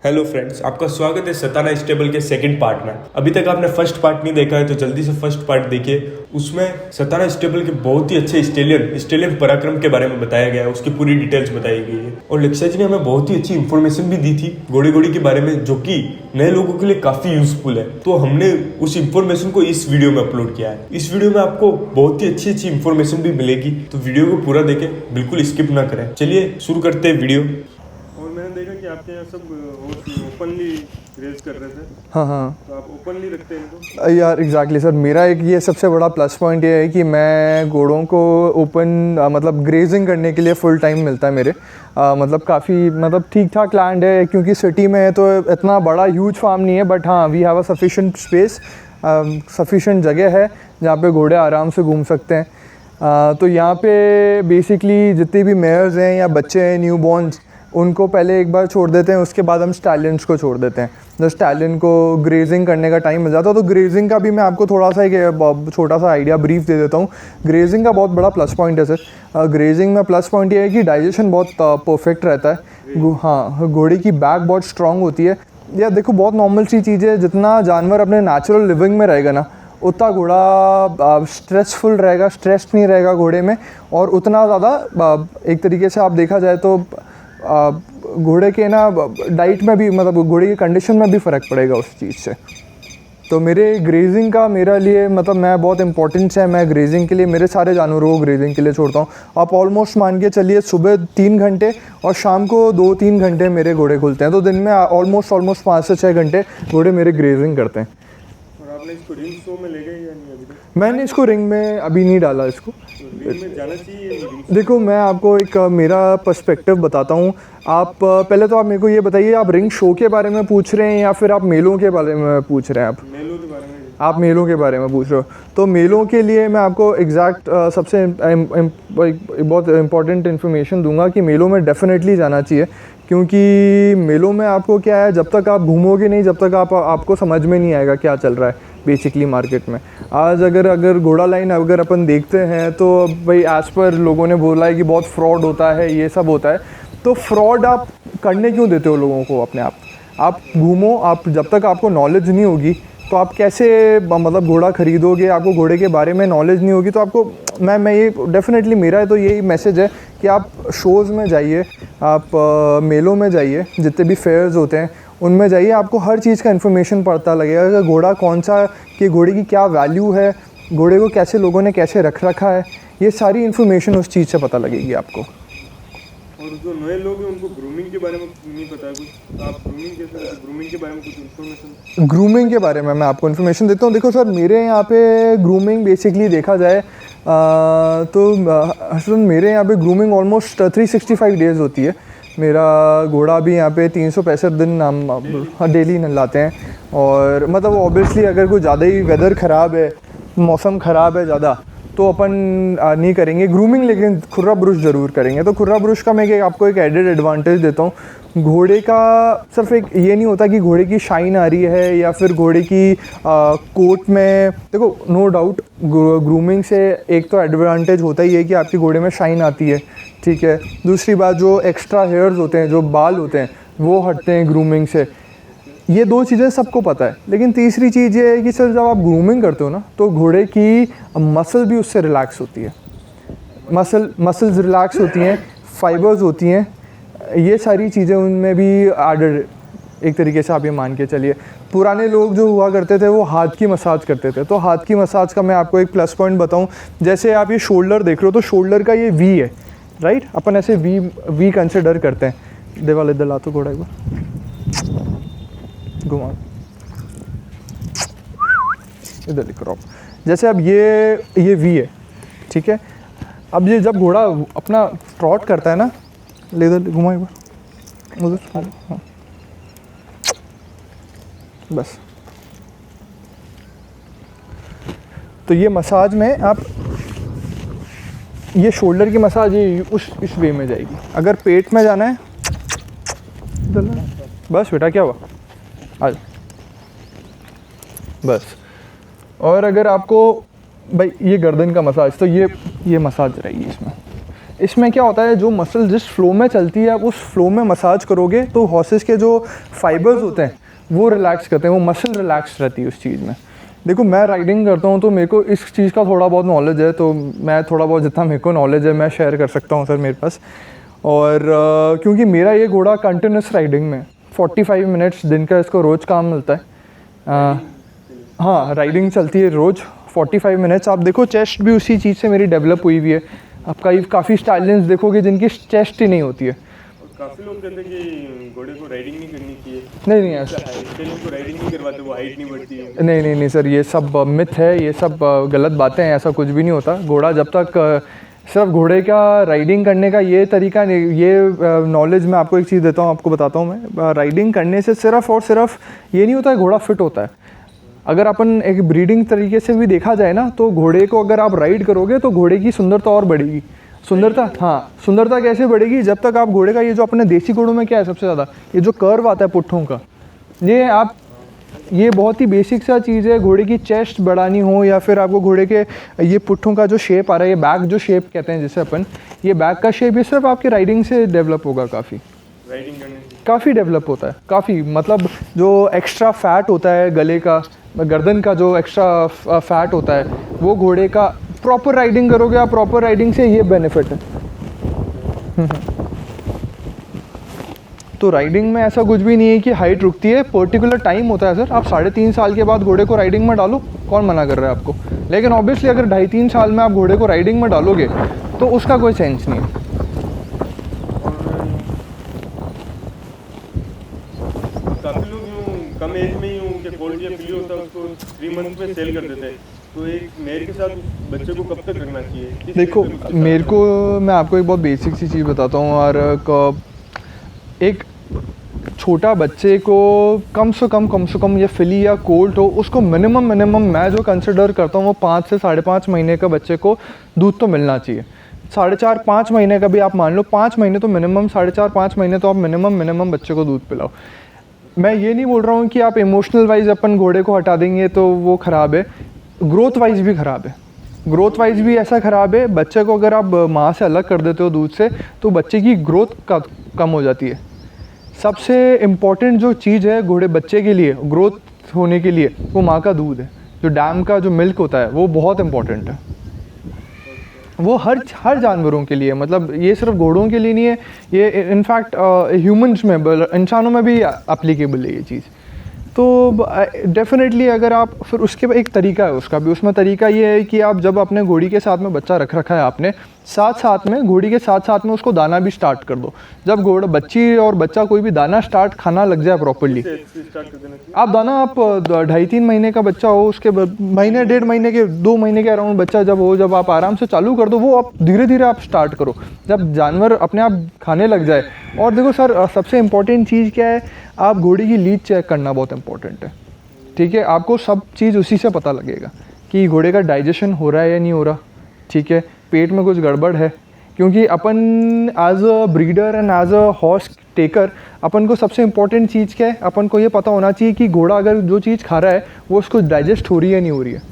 Hello friends, आपका स्वागत है सताना स्टेबल के सेकंड पार्ट में। अभी तक आपने फर्स्ट पार्ट नहीं देखा है तो जल्दी से फर्स्ट पार्ट देखिए। उसमें सताना स्टेबल के बहुत ही अच्छे स्टेलियन पराक्रम के बारे में बताया गया है, उसकी पूरी डिटेल्स बताई गई है। और लेक्सा जी ने हमें बहुत ही अच्छी इन्फॉर्मेशन भी दी थी घोड़े के बारे में, जो कि नए लोगों के लिए काफी यूजफुल है। तो हमने उस इन्फॉर्मेशन को इस वीडियो में अपलोड किया है। इस वीडियो में आपको बहुत ही अच्छी इन्फॉर्मेशन भी मिलेगी, तो वीडियो को पूरा देखें, बिल्कुल स्किप ना करें। चलिए शुरू करते हैं वीडियो। और मैंने देखा कि आपके यहाँ सब ओपनली रेस कर रहे थे। हाँ, तो आप ओपनली रखते हैं इनको? यार एग्जैक्टली सर, मेरा एक ये सबसे बड़ा प्लस पॉइंट ये है कि मैं घोड़ों को ओपन मतलब ग्रेजिंग करने के लिए फुल टाइम मिलता है मेरे। मतलब काफ़ी मतलब ठीक ठाक लैंड है, क्योंकि सिटी में है तो इतना बड़ा ह्यूज फार्म नहीं है, बट हाँ we have a sufficient space, sufficient जगह है जहाँ पे घोड़े आराम से घूम सकते हैं। तो यहाँ पे बेसिकली जितने भी मेयर्स हैं या बच्चे हैं न्यू बॉर्न्स, उनको पहले एक बार छोड़ देते हैं, उसके बाद हम स्टैलियंस को छोड़ देते हैं। जब स्टैलियन को ग्रेजिंग करने का टाइम मिल जाता है, तो ग्रेजिंग का भी मैं आपको थोड़ा सा एक छोटा सा आइडिया ब्रीफ दे देता हूँ। ग्रेजिंग का बहुत बड़ा प्लस पॉइंट है सर। ग्रेजिंग में प्लस पॉइंट ये है कि डाइजेशन बहुत परफेक्ट रहता है। हाँ, घोड़े की बैक बहुत स्ट्रांग होती है। या देखो, बहुत नॉर्मल सी चीज़ है, जितना जानवर अपने नेचुरल लिविंग में रहेगा ना, उतना घोड़ा स्ट्रेसफुल रहेगा, स्ट्रेस नहीं रहेगा घोड़े में, और उतना ज़्यादा एक तरीके से आप देखा जाए तो घोड़े के ना डाइट में भी, मतलब घोड़े की कंडीशन में भी फ़र्क पड़ेगा उस चीज़ से। तो मेरे ग्रेजिंग का मेरे लिए मतलब मैं बहुत इंपॉर्टेंस है, मैं ग्रेजिंग के लिए मेरे सारे जानवरों को ग्रेजिंग के लिए छोड़ता हूँ। आप ऑलमोस्ट मान के चलिए सुबह 3 घंटे और शाम को 2-3 घंटे मेरे घोड़े खुलते हैं, तो दिन में ऑलमोस्ट 5 से 6 घंटे घोड़े मेरे ग्रेजिंग करते हैं। और आपने इसको रिंग शो में ले गए या नहीं अभी तक? मैंने इसको रिंग में अभी नहीं डाला इसको। तो रिंग में जाना चाहिए या नहीं? देखो, मैं आपको एक मेरा पर्सपेक्टिव बताता हूँ। आप पहले तो आप मेरे को ये बताइए, आप रिंग शो के बारे में पूछ रहे हैं या फिर आप मेलों के बारे में पूछ रहे हैं? आप मेलों के बारे में? आप मेलों के बारे में पूछ रहे हो, तो मेलों के लिए मैं आपको एग्जैक्ट सबसे बहुत इम्पॉर्टेंट इन्फॉर्मेशन दूंगा कि मेलों में डेफिनेटली जाना चाहिए। क्योंकि मेलों में आपको क्या है, जब तक आप घूमोगे नहीं, जब तक आपको समझ में नहीं आएगा क्या चल रहा है बेसिकली मार्केट में। आज अगर घोड़ा लाइन अगर अपन देखते हैं तो भाई एज़ पर लोगों ने बोला है कि बहुत फ्रॉड होता है, ये सब होता है। तो फ्रॉड आप करने क्यों देते हो लोगों को अपने आप घूमो। आप जब तक आपको नॉलेज नहीं होगी तो आप कैसे मतलब घोड़ा ख़रीदोगे, आपको घोड़े के बारे में नॉलेज नहीं होगी तो आपको मैं ये डेफिनेटली मेरा तो यही मैसेज है कि आप शोज़ में जाइए, आप मेलों में जाइए, जितने भी फेयर्स होते हैं उनमें जाइए, आपको हर चीज़ का इन्फॉर्मेशन पता लगेगा कि घोड़ा कौन सा, कि घोड़े की क्या वैल्यू है, घोड़े को कैसे लोगों ने कैसे रखा है, ये सारी इन्फॉर्मेशन उस चीज़ से पता लगेगी आपको। और जो नए लोग हैं उनको ग्रूमिंग के बारे में नहीं पता है कुछ, तो आप ग्रूमिंग के बारे में कुछ इन्फॉर्मेशन? ग्रूमिंग के बारे में मैं आपको इन्फॉर्मेशन देता हूँ। देखो सर, मेरे यहाँ पे ग्रूमिंग बेसिकली देखा जाए तो हसन मेरे यहाँ पे ग्रूमिंग ऑलमोस्ट 365 डेज़ होती है। मेरा घोड़ा भी यहाँ पे 365 दिन हम डेली नहलाते हैं। और मतलब ऑब्वियसली अगर कोई ज़्यादा ही वेदर ख़राब है, मौसम ख़राब है ज़्यादा, तो अपन नहीं करेंगे ग्रूमिंग, लेकिन खुर्रा ब्रुश ज़रूर करेंगे। तो खुर्रा ब्रुश का मैं आपको एक एडेड एडवांटेज देता हूँ। घोड़े का सिर्फ एक ये नहीं होता कि घोड़े की शाइन आ रही है या फिर घोड़े की कोट में, देखो नो डाउट ग्रूमिंग से एक तो एडवांटेज होता ही है कि आपके घोड़े में शाइन आती है, ठीक है। दूसरी बात, जो एक्स्ट्रा हेयर्स होते हैं, जो बाल होते हैं, वो हटते हैं ग्रूमिंग से। ये 2 चीज़ें सबको पता है। लेकिन तीसरी चीज़ ये है कि सर, जब आप ग्रूमिंग करते हो ना, तो घोड़े की मसल भी उससे रिलैक्स होती है। मसल्स रिलैक्स होती हैं, फाइबर्स होती हैं, ये सारी चीज़ें उनमें भी एडेड, एक तरीके से आप ये मान के चलिए। पुराने लोग जो हुआ करते थे वो हाथ की मसाज करते थे, तो हाथ की मसाज का मैं आपको एक प्लस पॉइंट बताऊँ। जैसे आप ये शोल्डर देख रहे हो, तो शोल्डर का ये वी है, राइट। अपन ऐसे वी कंसिडर करते हैं। देवाल इधर ला तो घोड़ा एक बार घुमा, इधर लिख रहा हूँ। जैसे अब ये वी है, ठीक है। अब ये जब घोड़ा अपना ट्रॉट करता है ना, ले इधर घुमा एक बार, उधर, हाँ बस। तो ये मसाज में आप, ये शोल्डर की मसाज ये इस वे में जाएगी। अगर पेट में जाना है, बस बेटा, क्या हुआ, आज बस। और अगर आपको भाई ये गर्दन का मसाज, तो ये मसाज रहेगी इसमें, इसमें क्या होता है, जो मसल जिस फ्लो में चलती है आप उस फ्लो में मसाज करोगे तो हॉर्सेस के जो फाइबर्स होते हैं वो रिलैक्स करते हैं, वो मसल रिलैक्स रहती है उस चीज़ में। देखो मैं राइडिंग करता हूँ तो मेरे को इस चीज़ का थोड़ा बहुत नॉलेज है, तो मैं थोड़ा बहुत जितना मेरे को नॉलेज है मैं शेयर कर सकता हूँ सर मेरे पास। और क्योंकि मेरा ये घोड़ा कंटिन्यूस राइडिंग में 45 मिनट्स दिन का इसको रोज़ काम मिलता है। हाँ राइडिंग चलती है रोज़ 45 मिनट्स। आप देखो चेस्ट भी उसी चीज़ से मेरी डेवलप हुई हुई है। आप काफ़ी स्टाइलियंस देखोगे जिनकी चेस्ट ही नहीं होती है। काफ़ी लोग कहते हैं कि घोड़े को राइडिंग नहीं करनी चाहिए। नहीं ऐसा स्टेलियन को राइडिंग नहीं करवाते, वो हाइट नहीं बढ़ती है। नहीं सर, ये सब मिथ है, ये सब गलत बातें हैं, ऐसा कुछ भी नहीं होता। घोड़ा जब तक सिर्फ घोड़े का राइडिंग करने का ये तरीका नहीं, ये नॉलेज मैं आपको एक चीज़ देता हूँ, आपको बताता हूँ मैं। राइडिंग करने से सिर्फ और सिर्फ ये नहीं होता है घोड़ा फिट होता है। अगर अपन एक ब्रीडिंग तरीके से भी देखा जाए ना, तो घोड़े को अगर आप राइड करोगे तो घोड़े की सुंदरता और बढ़ेगी। सुंदरता कैसे बढ़ेगी? जब तक आप घोड़े का ये जो अपने देसी घोड़ों में क्या है सबसे ज़्यादा, ये जो कर्व आता है पुट्ठों का, ये बहुत ही बेसिक सा चीज़ है। घोड़े की चेस्ट बढ़ानी हो या फिर आपको घोड़े के ये पुट्ठों का जो शेप आ रहा है, ये बैक जो शेप कहते हैं जिसे अपन, ये बैक का शेप, ये सिर्फ आपके राइडिंग से डेवलप होगा। राइडिंग करने से काफ़ी डेवलप होता है, काफ़ी मतलब जो एक्स्ट्रा फैट होता है गले का, गर्दन का जो एक्स्ट्रा फैट होता है, वो घोड़े का प्रॉपर राइडिंग करोगे आप, प्रॉपर राइडिंग से ये बेनिफिट है। तो राइडिंग में ऐसा कुछ भी नहीं है कि हाइट रुकती है, पर्टिकुलर टाइम होता है सर। आप 3.5 साल के बाद घोड़े को राइडिंग में डालो, कौन मना कर रहा है आपको? लेकिन ऑब्वियसली अगर 2.5-3 साल में आप घोड़े को राइडिंग में डालोगे तो उसका कोई सेंस नहीं है। काफ़ी लोग यूँ कम एज में ही उनके गोल्ड या पिली होता है उसको 3 मंथ में सेल कर देते हैं। तो एक मेयर के साथ बच्चे को कब तक रखना चाहिए? देखो मेरे को, मैं आपको एक बहुत बेसिक सी चीज़ बताता हूँ। और एक छोटा बच्चे को कम से कम ये फिली या कोल्ट हो, उसको मिनिमम मैं जो कंसिडर करता हूँ वो 5 से 5.5 महीने का बच्चे को दूध तो मिलना चाहिए। 4.5-5 महीने का भी आप मान लो, 5 महीने तो मिनिमम, 4.5-5 महीने तो आप मिनिमम बच्चे को दूध पिलाओ। मैं ये नहीं बोल रहा हूँ कि आप इमोशनल वाइज अपन घोड़े को हटा देंगे तो वो ख़राब है, ग्रोथ वाइज भी ख़राब है। ग्रोथ वाइज भी ऐसा ख़राब है, बच्चे को अगर आप माँ से अलग कर देते हो दूध से, तो बच्चे की ग्रोथ कम हो जाती है। सबसे इम्पॉर्टेंट जो चीज़ है घोड़े बच्चे के लिए ग्रोथ होने के लिए, वो माँ का दूध है। जो डैम का जो मिल्क होता है वो बहुत इम्पॉर्टेंट है। वो हर जानवरों के लिए, मतलब ये सिर्फ घोड़ों के लिए नहीं है, ये इनफैक्ट ह्यूमंस में, इंसानों में भी एप्लीकेबल है ये चीज़। तो डेफिनेटली अगर आप फिर उसके एक तरीका है उसका भी, उसमें तरीका ये है कि आप जब अपने घोड़ी के साथ में बच्चा रखा है आपने, साथ में घोड़ी के साथ में उसको दाना भी स्टार्ट कर दो। जब बच्ची और बच्चा कोई भी दाना खाना लग जाए प्रॉपरली, आप दाना, आप 2.5-3 महीने का बच्चा हो, उसके महीने 1.5 महीने के 2 महीने के अराउंड बच्चा जब आप आराम से चालू कर दो, वो आप धीरे आप स्टार्ट करो, जब जानवर अपने आप खाने लग जाए। और देखो सर, सबसे इम्पोर्टेंट चीज़ क्या है, आप घोड़े की लीड चेक करना बहुत इंपॉर्टेंट है। ठीक है, आपको सब चीज़ उसी से पता लगेगा कि घोड़े का डाइजेशन हो रहा है या नहीं हो रहा। ठीक है, पेट में कुछ गड़बड़ है, क्योंकि अपन as a breeder and as a horse taker, अपन को सबसे इम्पोर्टेंट चीज़ क्या है, अपन को ये पता होना चाहिए कि घोड़ा अगर जो चीज़ खा रहा है वो उसको डाइजेस्ट हो रही है नहीं हो रही है।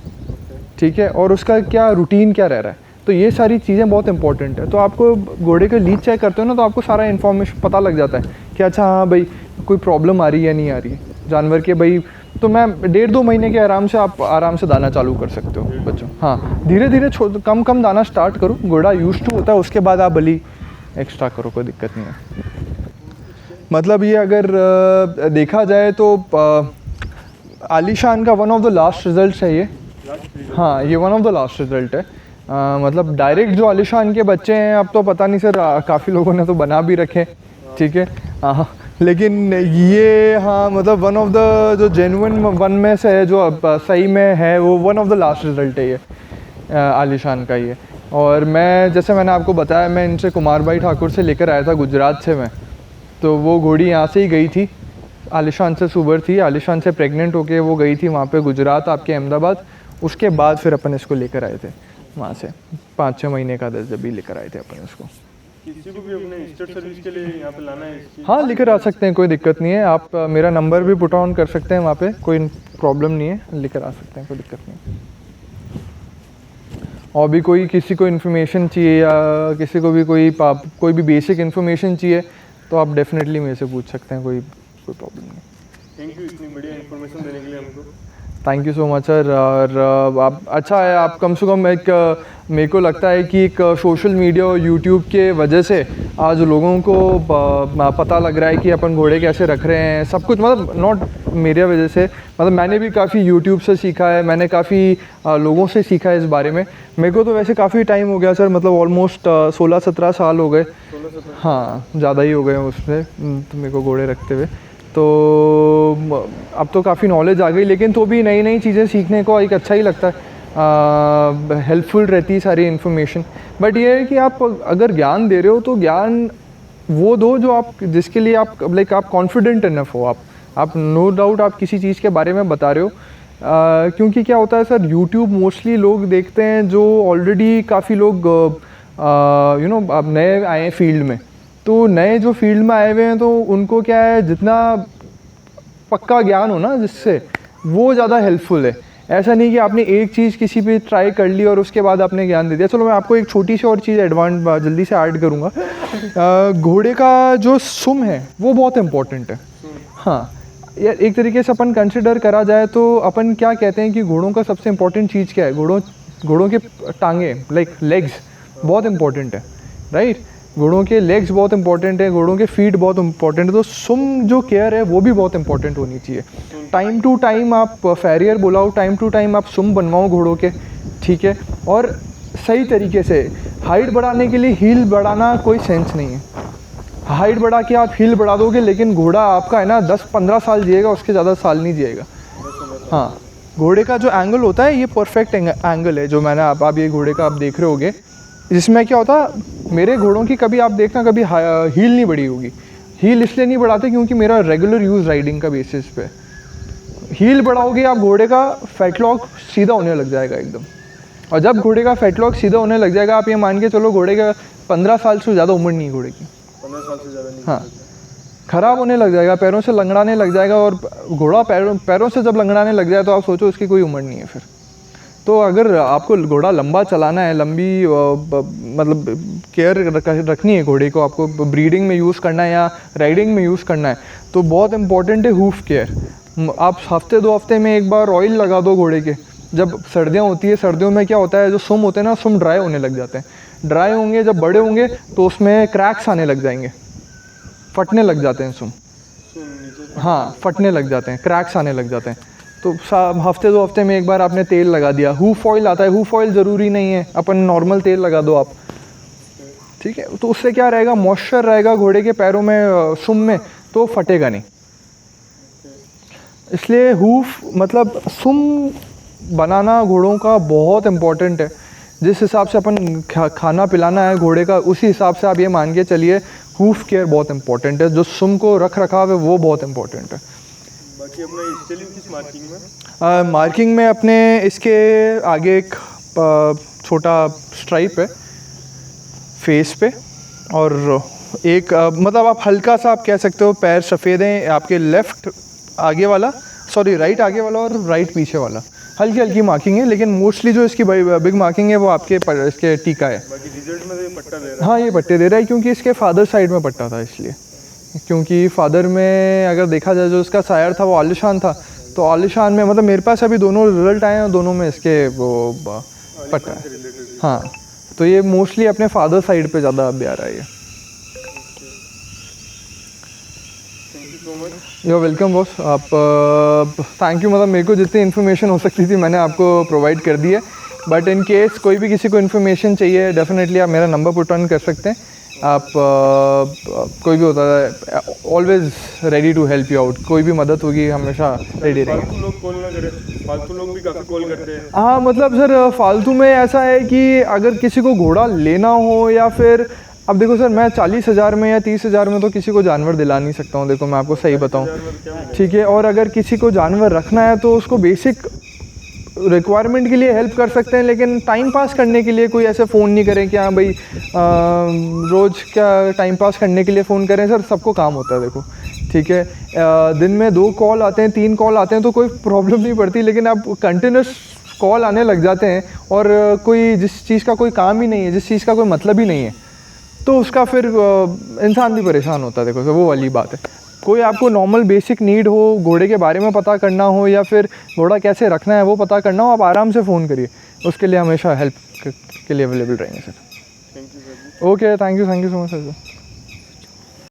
ठीक है, और उसका क्या रूटीन क्या रह रहा है। तो ये सारी चीज़ें बहुत इंपॉर्टेंट है। तो आपको घोड़े का लीड चेक करते हो ना, तो आपको सारा इन्फॉर्मेशन पता लग जाता है कि अच्छा हाँ भाई कोई प्रॉब्लम आ रही है या नहीं आ रही है जानवर के भाई। तो मैं 1.5-2 महीने के आप आराम से दाना चालू कर सकते हो बच्चों। हाँ, धीरे कम दाना स्टार्ट करो, घोड़ा यूज टू होता है, उसके बाद आप भली एक्स्ट्रा करो, कोई दिक्कत नहीं है। मतलब ये अगर देखा जाए तो आलीशान का one of the last result है ये। हाँ, ये one of the last result है। मतलब डायरेक्ट जो आलीशान के बच्चे हैं, अब तो पता नहीं सर, काफ़ी लोगों ने तो बना भी रखे। ठीक है, हाँ, लेकिन ये हाँ मतलब वन ऑफ द जो जेन्युइन वन में से है, जो सही में है, वो one of the last result है ये आलीशान का ये। और मैं, जैसे मैंने आपको बताया, मैं इनसे कुमार भाई ठाकुर से लेकर आया था गुजरात से मैं। तो वो घोड़ी यहाँ से ही गई थी, आलीशान से सुबर थी, आलीशान से प्रेग्नेंट होके वो गई थी वहाँ पे गुजरात, आपके अहमदाबाद। उसके बाद फिर अपन इसको लेकर आए थे वहाँ से, 5-6 महीने का जब भी लेकर आए थे अपन इसको। किसी को भी अपने स्टेट सर्विस के लिए यहाँ पे लाना है? हाँ, लेकर आ सकते हैं, कोई दिक्कत नहीं है। आप मेरा नंबर भी पुट ऑन कर सकते हैं वहाँ पे, कोई प्रॉब्लम नहीं है, लेकर आ सकते हैं, कोई दिक्कत नहीं। और भी कोई किसी को इन्फॉर्मेशन चाहिए या किसी को भी कोई भी बेसिक इन्फॉर्मेशन चाहिए तो आप डेफिनेटली मेरे से पूछ सकते हैं, कोई प्रॉब्लम नहीं। थैंक यू इतनी बढ़िया इन्फॉर्मेशन देने के लिए हमको। Thank you so much sir. और आप अच्छा है, आप कम से कम एक मेरे को लगता है कि एक सोशल मीडिया और यूट्यूब के वजह से आज लोगों को पता लग रहा है कि अपन घोड़े कैसे रख रहे हैं, सब कुछ। मतलब नॉट मेरे वजह से, मतलब मैंने भी काफ़ी यूट्यूब से सीखा है, मैंने काफ़ी लोगों से सीखा है इस बारे में। मेरे को तो वैसे काफ़ी टाइम हो गया सर, मतलब ऑलमोस्ट 16-17 साल हो गए। हाँ, ज़्यादा ही हो गए उसमें तो मेरे को घोड़े रखते हुए। तो अब तो काफ़ी नॉलेज आ गई, लेकिन तो भी नई नई चीज़ें सीखने को एक अच्छा ही लगता है, हेल्पफुल रहती है सारी इन्फॉर्मेशन। बट ये है कि आप अगर ज्ञान दे रहे हो तो ज्ञान वो दो जो आप जिसके लिए आप लाइक आप कॉन्फिडेंट इनफ हो। आप नो डाउट आप किसी चीज़ के बारे में बता रहे हो, क्योंकि क्या होता है सर, यूट्यूब मोस्टली लोग देखते हैं जो ऑलरेडी काफ़ी लोग अब नए आए हैं फील्ड में। तो नए जो फील्ड में आए हुए हैं तो उनको क्या है, जितना पक्का ज्ञान हो ना जिससे, वो ज़्यादा हेल्पफुल है। ऐसा नहीं कि आपने एक चीज़ किसी पे ट्राई कर ली और उसके बाद आपने ज्ञान दे दिया। चलो मैं आपको एक छोटी सी और चीज़ जल्दी से ऐड करूँगा। घोड़े का जो सुम है वो बहुत इम्पोर्टेंट है। हाँ यार, एक तरीके से अपन कंसिडर करा जाए तो अपन क्या कहते हैं कि घोड़ों का सबसे इम्पोर्टेंट चीज़ क्या है, घोड़ों के टांगे लाइक लेग्स बहुत इम्पोर्टेंट है, राइट। घोड़ों के लेग्स बहुत इंपॉर्टेंट है, घोड़ों के फीट बहुत इंपॉर्टेंट है। तो सुम जो केयर है वो भी बहुत इंपॉर्टेंट होनी चाहिए। टाइम टू टाइम आप फैरियर बुलाओ, टाइम टू टाइम आप सुम बनवाओ घोड़ों के, ठीक है। और सही तरीके से हाइट बढ़ाने के लिए हील बढ़ाना कोई सेंस नहीं है। हाइट बढ़ा के आप हील बढ़ा दोगे, लेकिन घोड़ा आपका है ना 10-15 साल जिएगा, उसके ज़्यादा साल नहीं जिएगा। हाँ, घोड़े का जो एंगल होता है ये परफेक्ट एंगल है जो मैंने आप ये घोड़े का आप देख रहे होगे। जिसमें क्या होता, मेरे घोड़ों की कभी आप देखना कभी हील नहीं बढ़ी होगी। हील इसलिए नहीं बढ़ाते क्योंकि मेरा रेगुलर यूज़ राइडिंग का बेसिस पे। हील बढ़ाओगे आप, घोड़े का फैटलॉक सीधा होने लग जाएगा एकदम। और जब घोड़े का फैटलॉक सीधा होने लग जाएगा, आप ये मान के चलो घोड़े का 15 साल से ज़्यादा उम्र नहीं, घोड़े की 15 साल से ज़्यादा नहीं। हाँ, ख़राब होने लग जाएगा, पैरों से लंगड़ाने लग जाएगा। और घोड़ा पैरों से जब लंगड़ाने लग जाए तो आप सोचो उसकी कोई उम्र नहीं है फिर। तो अगर आपको घोड़ा लंबा चलाना है, लंबी मतलब केयर रखनी है घोड़े को, आपको ब्रीडिंग में यूज़ करना है या राइडिंग में यूज़ करना है, तो बहुत इंपॉर्टेंट है हूफ केयर। आप हफ्ते 2 हफ्ते में एक बार ऑयल लगा दो घोड़े के। जब सर्दियाँ होती है, सर्दियों में क्या होता है, जो सुम होते हैं ना, सुम ड्राई होने लग जाते हैं। ड्राई होंगे, जब बड़े होंगे तो उसमें क्रैक्स आने लग जाएंगे, फटने लग जाते हैं सुम। हाँ, फटने लग जाते हैं, क्रैक्स आने लग जाते हैं। तो हफ्ते 2 हफ्ते में एक बार आपने तेल लगा दिया। हूफ ऑयल आता है, हूफ ऑयल ज़रूरी नहीं है, अपन नॉर्मल तेल लगा दो आप, ठीक है। तो उससे क्या रहेगा, मॉइस्चर रहेगा घोड़े के पैरों में, सुम में, तो फटेगा नहीं। इसलिए हूफ मतलब सुम बनाना घोड़ों का बहुत इम्पोर्टेंट है। जिस हिसाब से अपन खाना पिलाना है घोड़े का, उसी हिसाब से आप ये मान के चलिए हूफ केयर बहुत इंपॉर्टेंट है। जो सुम को रख रखाव है वो बहुत इंपॉर्टेंट है। बाकी अपना स्टेलिंग किस मार्किंग में? मार्किंग में अपने इसके आगे एक छोटा स्ट्राइप है फेस पे, और एक मतलब आप हल्का सा आप कह सकते हो पैर सफ़ेद हैं आपके, लेफ़्ट आगे वाला, सॉरी राइट आगे वाला और राइट पीछे वाला, हल्की हल्की मार्किंग है। लेकिन मोस्टली जो इसकी बिग मार्किंग है वो आपके इसके टीका है। बाकी रिजल्ट में पट्टा दे रहा है। हाँ, ये पट्टे दे रहा है क्योंकि इसके फादर साइड में पट्टा था, इसलिए। क्योंकि फादर में अगर देखा जाए जो उसका सायर था वो आलिशान था, तो आलिशान में मतलब मेरे पास अभी दोनों रिजल्ट आए हैं और दोनों में इसके वो पट्टा है। हाँ, तो ये मोस्टली अपने फादर साइड पे ज़्यादा अभी आ रहा है। You welcome boss. आप थैंक यू, मतलब मेरे को जितनी इन्फॉर्मेशन हो सकती थी मैंने आपको प्रोवाइड कर दी है। बट इन केस कोई भी किसी को इन्फॉर्मेशन चाहिए, डेफिनेटली आप मेरा नंबर पुट ऑन कर सकते हैं। आप कोई भी होता है, always ready to help you out. कोई भी मदद होगी हमेशा रेडी रहेंगे। फालतू लोग कॉल ना करें, फालतू लोग भी काफ़ी कॉल करते हैं। हाँ, मतलब सर फालतू में ऐसा है कि अगर किसी को घोड़ा लेना हो या फिर, अब देखो सर, मैं 40,000 में या 30,000 में तो किसी को जानवर दिला नहीं सकता हूँ। देखो मैं आपको सही बताऊँ, ठीक है। और अगर किसी को जानवर रखना है तो उसको बेसिक रिक्वायरमेंट के लिए हेल्प कर सकते हैं, लेकिन टाइम पास करने के लिए कोई ऐसे फ़ोन नहीं करें कि हाँ भाई रोज़ क्या टाइम पास करने के लिए फ़ोन करें। सर सबको काम होता है, देखो ठीक है। दिन में 2 कॉल आते हैं, 3 कॉल आते हैं तो कोई प्रॉब्लम नहीं पड़ती, लेकिन आप कंटिन्यूस कॉल आने लग जाते हैं और कोई जिस चीज़ का कोई काम ही नहीं है, जिस चीज़ का कोई मतलब ही नहीं है, तो उसका फिर इंसान भी परेशान होता है। देखो सर, वो वाली बात है। कोई आपको नॉर्मल बेसिक नीड हो, घोड़े के बारे में पता करना हो या फिर घोड़ा कैसे रखना है वो पता करना हो, आप आराम से फ़ोन करिए, उसके लिए हमेशा हेल्प के लिए अवेलेबल रहेंगे sir. Thank you sir. Okay, thank you so much sir.